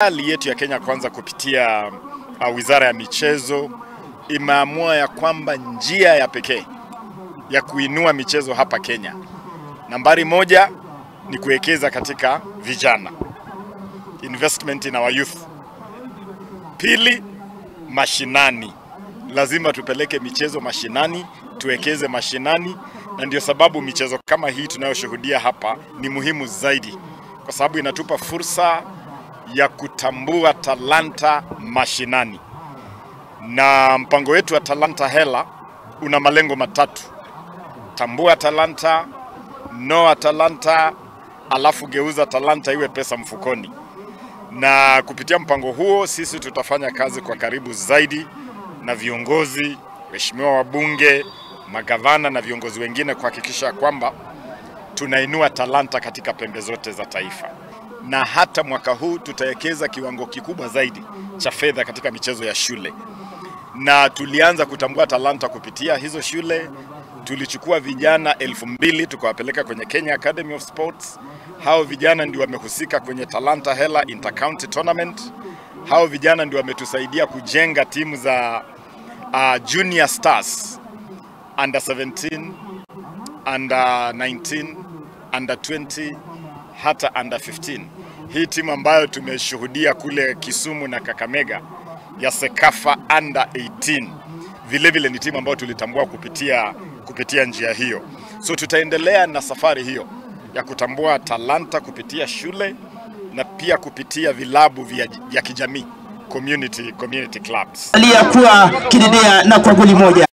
Serikali yetu ya Kenya kwanza kupitia Wizara ya Michezo imeamua ya kwamba njia ya pekee ya kuinua michezo hapa Kenya, nambari moja ni kuwekeza katika vijana, investment in our youth. Pili, mashinani. Lazima tupeleke michezo mashinani, tuwekeze mashinani, na ndio sababu michezo kama hii tunayoshuhudia hapa ni muhimu zaidi, kwa sababu inatupa fursa ya kutambua talanta mashinani. Na mpango wetu wa talanta hela una malengo matatu: tambua talanta, noa talanta, alafu geuza talanta iwe pesa mfukoni. Na kupitia mpango huo sisi tutafanya kazi kwa karibu zaidi na viongozi, waheshimiwa wabunge, magavana na viongozi wengine kuhakikisha kwamba tunainua talanta katika pembe zote za taifa. Na hata mwaka huu tutawekeza kiwango kikubwa zaidi cha fedha katika michezo ya shule. Na tulianza kutambua talanta kupitia hizo shule. Tulichukua vijana 2000 tukawapeleka kwenye Kenya Academy of Sports. Hao vijana ndio wamehusika kwenye Talanta Hela Intercounty Tournament. Hao vijana ndio wametusaidia kujenga timu za Junior Stars, Under 17, Under 19, Under 20, hata Under 15. Hii timu ambayo tumeshuhudia kule Kisumu na Kakamega ya Sekafa Under 18. Vile vile ni timu ambayo tulitambua kupitia njia hiyo. So tutaendelea na safari hiyo ya kutambua talanta kupitia shule na pia kupitia vilabu vya kijamii, community clubs. Alia kuwa kidedea na kwa goli moja.